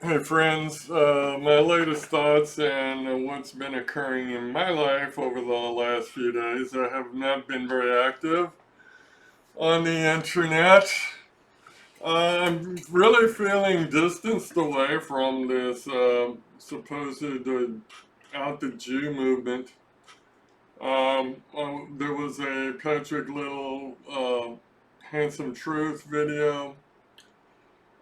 Hey friends, my latest thoughts and what's been occurring in my life over the last few days. I have not been very active on the internet. I'm really feeling distanced away from this supposed out the Jew movement. There was a Patrick Little Handsome Truth video.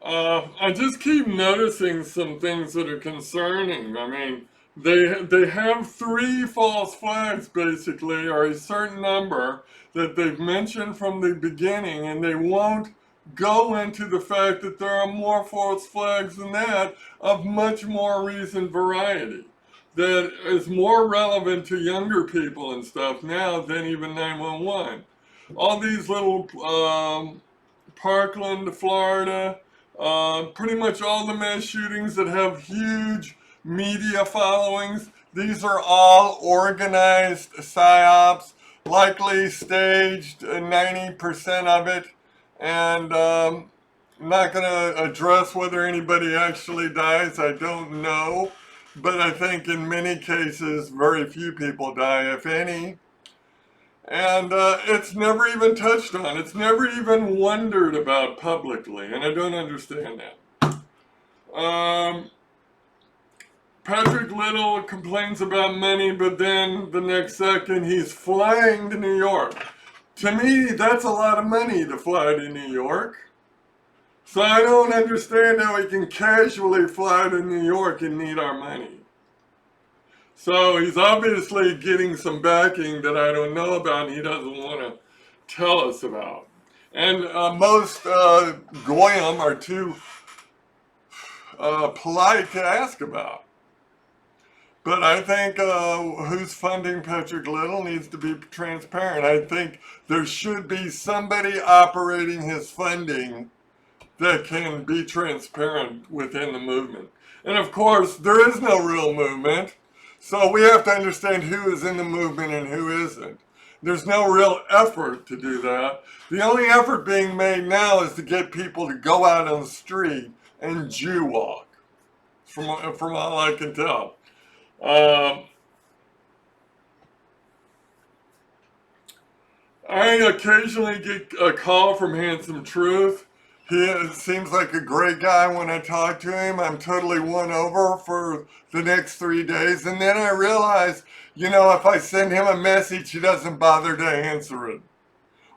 I just keep noticing some things that are concerning. I mean, they have three false flags basically, or a certain number that they've mentioned from the beginning, and they won't go into the fact that there are more false flags than that of much more recent variety that is more relevant to younger people and stuff now than even 911. All these little Parkland, Florida, pretty much all the mass shootings that have huge media followings. These are all organized psyops, likely staged, 90% of it. And I'm not going to address whether anybody actually dies. I don't know. But I think in many cases, very few people die, if any. And it's never even touched on. It's never even wondered about publicly, and I don't understand that. Patrick Little complains about money, but then the next second he's flying to New York. To me, that's a lot of money to fly to New York. So I don't understand how he can casually fly to New York and need our money. So he's obviously getting some backing that I don't know about and he doesn't want to tell us about. And most Goyim are too polite to ask about. But I think who's funding Patrick Little needs to be transparent. I think there should be somebody operating his funding that can be transparent within the movement. And of course, there is no real movement. So we have to understand who is in the movement and who isn't. There's no real effort to do that. The only effort being made now is to get people to go out on the street and Jew walk, from all I can tell. I occasionally get a call from Handsome Truth. He seems like a great guy when I talk to him. I'm totally won over for the next 3 days. And then I realize, if I send him a message, he doesn't bother to answer it.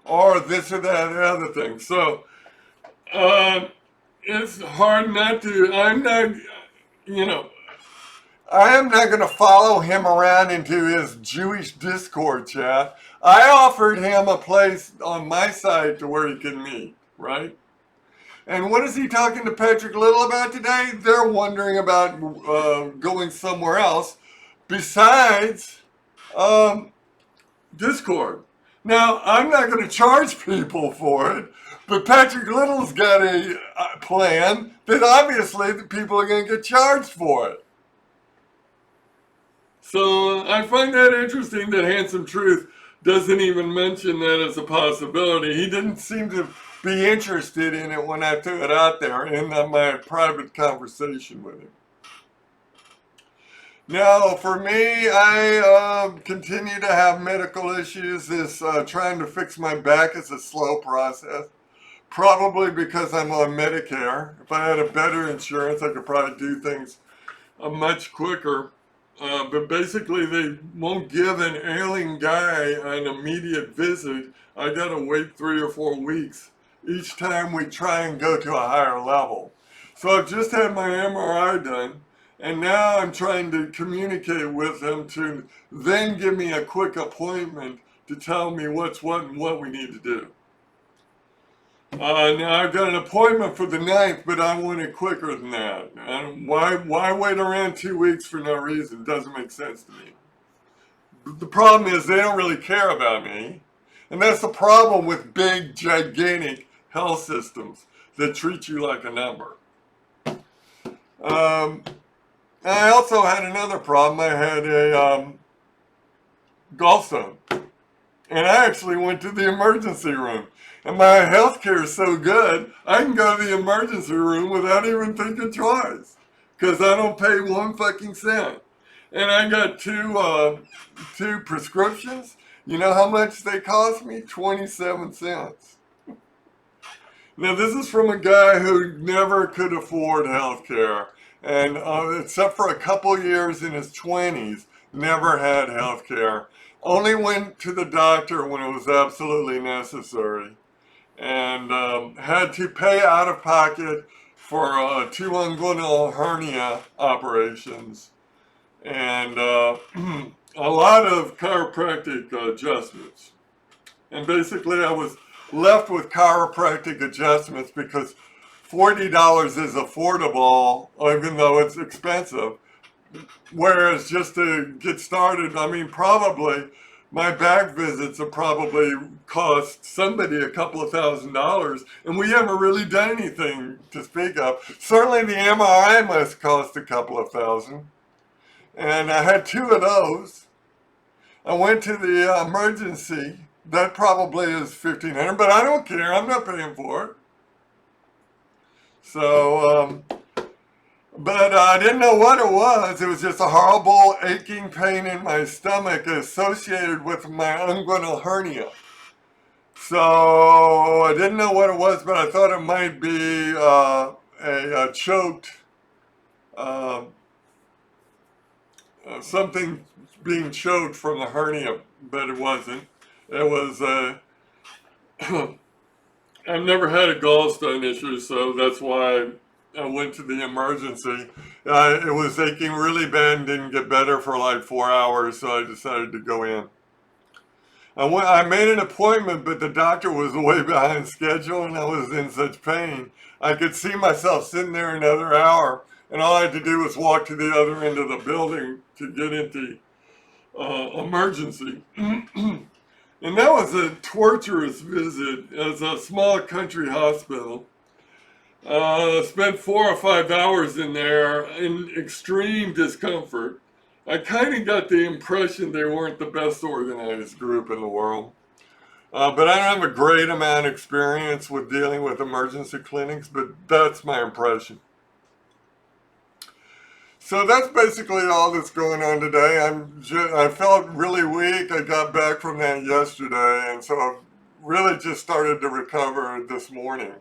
Or this or that or other thing. So it's hard not to. I am not going to follow him around into his Jewish Discord chat. I offered him a place on my site to where he can meet, right? And what is he talking to Patrick Little about today? They're wondering about going somewhere else besides Discord. Now, I'm not going to charge people for it, but Patrick Little's got a plan that obviously the people are going to get charged for it. So I find that interesting that Handsome Truth doesn't even mention that as a possibility. He didn't seem to be interested in it when I threw it out there in my private conversation with him. Now, for me, I continue to have medical issues. This trying to fix my back is a slow process. Probably because I'm on Medicare. If I had a better insurance, I could probably do things much quicker. But basically, they won't give an ailing guy an immediate visit. I gotta wait 3 or 4 weeks each time we try and go to a higher level. So I've just had my MRI done, and now I'm trying to communicate with them to then give me a quick appointment to tell me what's what and what we need to do. Now I've got an appointment for the 9th, but I want it quicker than that. Why wait around 2 weeks for no reason? It doesn't make sense to me. The problem is they don't really care about me. And that's the problem with big, gigantic health systems that treat you like a number. I also had another problem. I had a gallstone. And I actually went to the emergency room. And my health care is so good, I can go to the emergency room without even thinking twice. because I don't pay 1 fucking cent. And I got two prescriptions. You know how much they cost me? 27 cents. Now, this is from a guy who never could afford health care. And except for a couple years in his 20s, never had health care. Only went to the doctor when it was absolutely necessary. And had to pay out of pocket for 2 inguinal hernia operations. And a lot of chiropractic adjustments. And basically, I was left with chiropractic adjustments because $40 is affordable, even though it's expensive. Whereas just to get started, I mean, probably my back visits have probably cost somebody a couple of $1,000s, and we haven't really done anything to speak of. Certainly the MRI must cost a couple of thousand. And I had 2 of those. I went to the emergency. That probably is $1,500, but I don't care. I'm not paying for it. So, but I didn't know what it was. It was just a horrible aching pain in my stomach associated with my inguinal hernia. So I didn't know what it was, but I thought it might be a choked, something being choked from the hernia, but it wasn't. It was, I've never had a gallstone issue, so that's why I went to the emergency. It was aching really bad and didn't get better for like 4 hours, so I decided to go in. I made an appointment, but the doctor was way behind schedule and I was in such pain. I could see myself sitting there another hour, and all I had to do was walk to the other end of the building to get into emergency. And that was a torturous visit as a small country hospital. Spent 4 or 5 hours in there in extreme discomfort. I kind of got the impression they weren't the best organized group in the world. But I don't have a great amount of experience with dealing with emergency clinics, but that's my impression. So that's basically all that's going on today. I felt really weak. I got back from that yesterday, and so I've really just started to recover this morning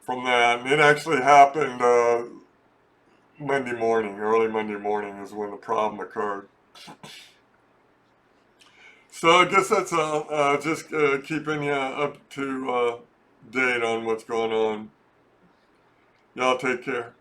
from that. And it actually happened Monday morning, early Monday morning is when the problem occurred. So I guess that's just keeping you up to date on what's going on. Y'all take care.